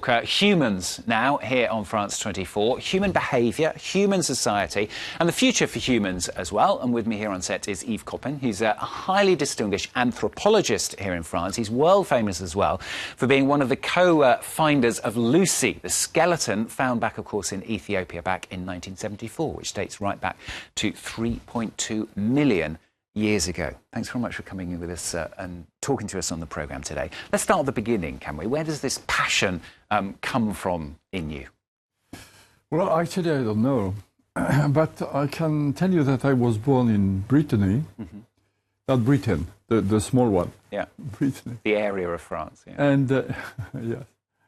Humans now here on France 24, human behaviour, human society and the future for humans as well. And with me here on set is Yves Coppens. He's a highly distinguished anthropologist here in France. He's world famous as well for being one of the co-finders of Lucy, the skeleton found back, of course, in Ethiopia back in 1974, which dates right back to 3.2 million years ago. Thanks very much for coming in with us and talking to us on the programme today. Let's start at the beginning, can we? Where does this passion come from in you? Well, actually, I don't know. But I can tell you that I was born in Brittany, not Britain, the small one. Yeah, Brittany. The area of France. Yeah. And, yes,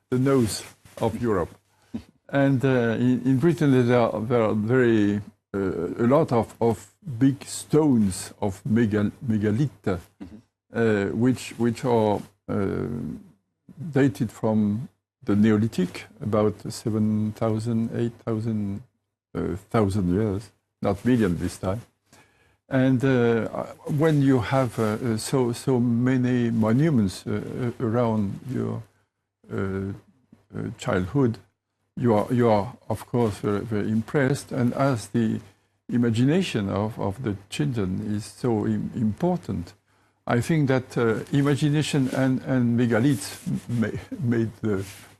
the nose of Europe. And in Britain, there are very... a lot of big stones of megalith, which are dated from the Neolithic, about 7,000, 8,000 years, not million this time. And when you have so many monuments around your childhood, you are of course very impressed, and as the imagination of the children is so important, I think that imagination and megaliths made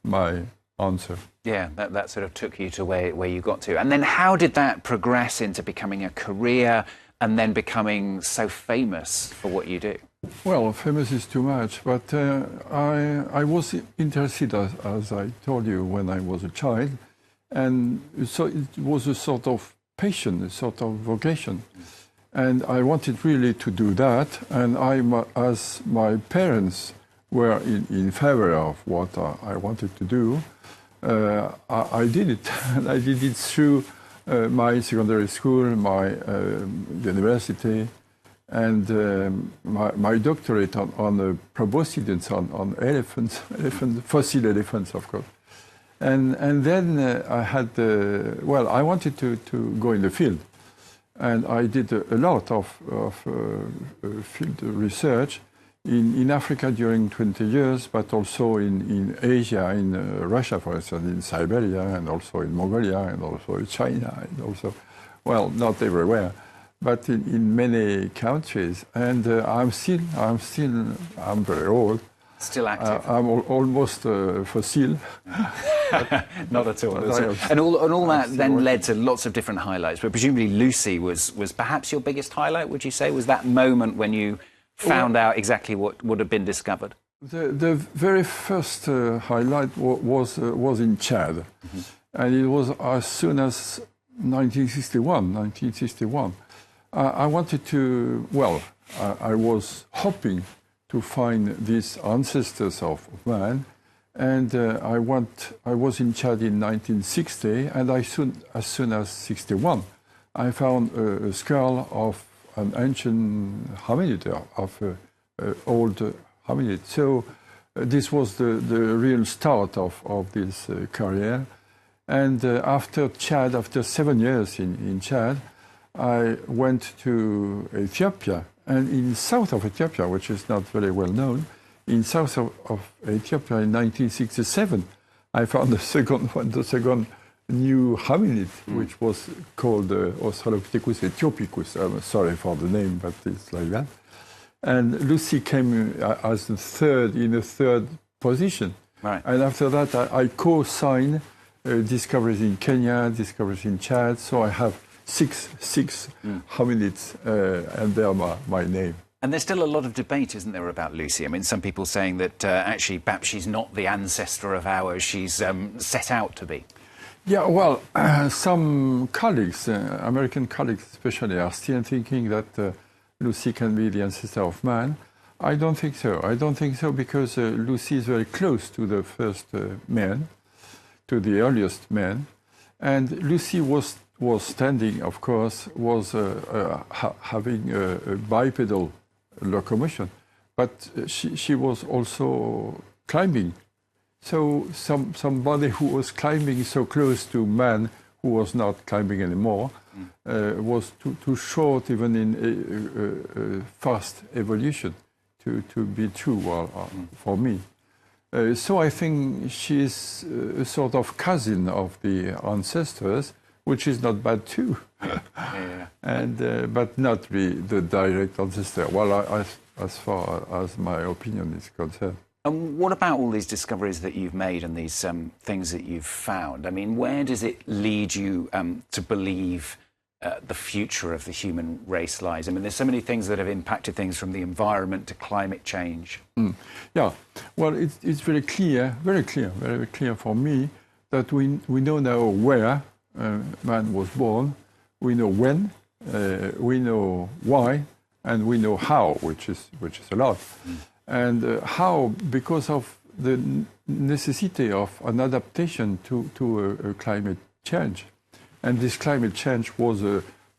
my answer. Yeah, that sort of took you to where you got to. And then how did that progress into becoming a career and then becoming so famous for what you do? Well, famous is too much, but I was interested, as I told you, when I was a child, and so it was a sort of passion, a sort of vocation, and I wanted really to do that, and as my parents were in favor of what I wanted to do, I did it, and I did it through my secondary school, my university, and my doctorate on proboscideans, on elephants, fossil elephants, of course. And then I had, well, I wanted to go in the field. And I did a lot of field research in Africa during 20 years, but also in Asia, in Russia, for instance, in Siberia, and also in Mongolia, and also in China, and also, well, not everywhere, but in many countries. And I'm very old. Still active. I'm almost fossil. Not at all. And all that then led to lots of different highlights. But presumably Lucy was perhaps your biggest highlight, would you say? Was that moment when you found out exactly what would have been discovered? The very first highlight was in Chad. And it was as soon as 1961. I wanted to, well, I was hoping to find these ancestors of man, and I was in Chad in 1960, and as soon as 61, I found a skull of an ancient hominid, of old hominid. So this was the real start of this career. And after Chad, after 7 years in Chad, I went to Ethiopia, and in south of Ethiopia, which is not very well known, in south of Ethiopia in 1967, I found the second new hominid, which was called Australopithecus ethiopicus. I'm sorry for the name, but it's like that. And Lucy came as in the third position. Right. And after that, I co-signed discoveries in Kenya, discoveries in Chad, so I have six hominids, and they're my name. And there's still a lot of debate, isn't there, about Lucy? I mean, some people saying that actually perhaps she's not the ancestor of ours she's set out to be. Yeah, well, some colleagues, American colleagues especially, are still thinking that Lucy can be the ancestor of man. I don't think so. I don't think so because Lucy is very close to the first man, to the earliest man. And Lucy was standing, of course, was having a bipedal locomotion, but she was also climbing. So somebody who was climbing so close to man, who was not climbing anymore, was too short, even in fast evolution, to be true for me. So I think she's a sort of cousin of the ancestors, which is not bad too. Yeah. And but not the direct ancestor. Well, as far as my opinion is concerned. And what about all these discoveries that you've made and these things that you've found? I mean, where does it lead you to believe the future of the human race lies? I mean, there's so many things that have impacted things from the environment to climate change. Yeah, well, it's very clear for me that we know now where man was born, we know when, we know why, and we know how, which is a lot. And how, because of the necessity of an adaptation to a climate change. And this climate change was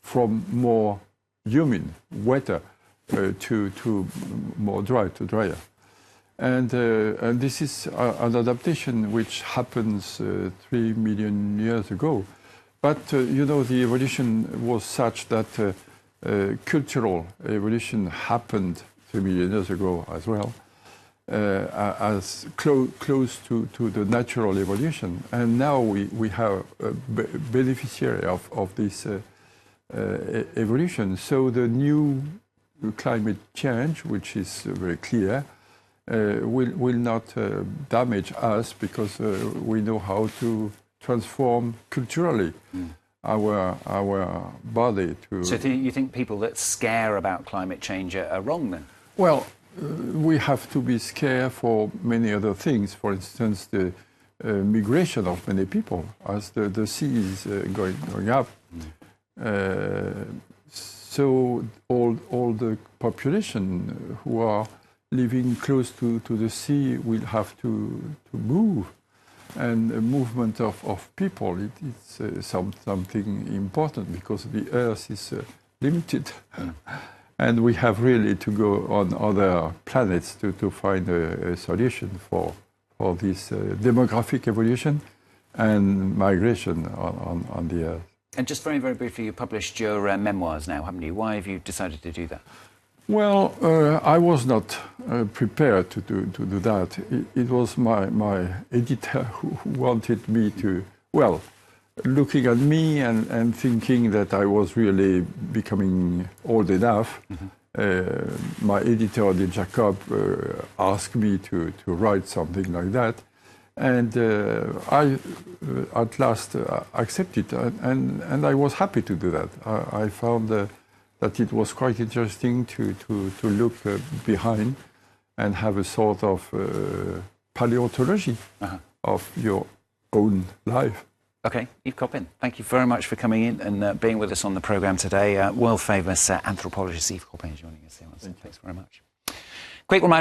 from more humid, wetter, to more dry, to drier. And this is an adaptation which happens 3 million years ago. But, you know, the evolution was such that cultural evolution happened 3 million years ago as well, as close to the natural evolution. And now we have a beneficiary of this evolution. So the new climate change, which is very clear, will not damage us because we know how to transform culturally our body to... So do you think people that scare about climate change are wrong then? Well, we have to be scared for many other things. For instance, the migration of many people as the sea is going up. So all the population who are living close to the sea will have to move. And a movement of people, it's something important because the Earth is limited. And we have really to go on other planets to find a solution for this demographic evolution and migration on the Earth. And just very, very briefly, you published your memoirs now, haven't you? Why have you decided to do that? Well, I was not prepared to do that. It was my editor who wanted me to, well, looking at me and thinking that I was really becoming old enough. My editor, Jacob, asked me to write something like that. And I, at last, accepted, and I was happy to do that. I found that it was quite interesting to look behind and have a sort of paleontology of your own life. Okay, Eve Coppens, thank you very much for coming in and being with us on the programme today. World famous anthropologist Eve Coppens joining us here. Thanks very much. Quick reminder.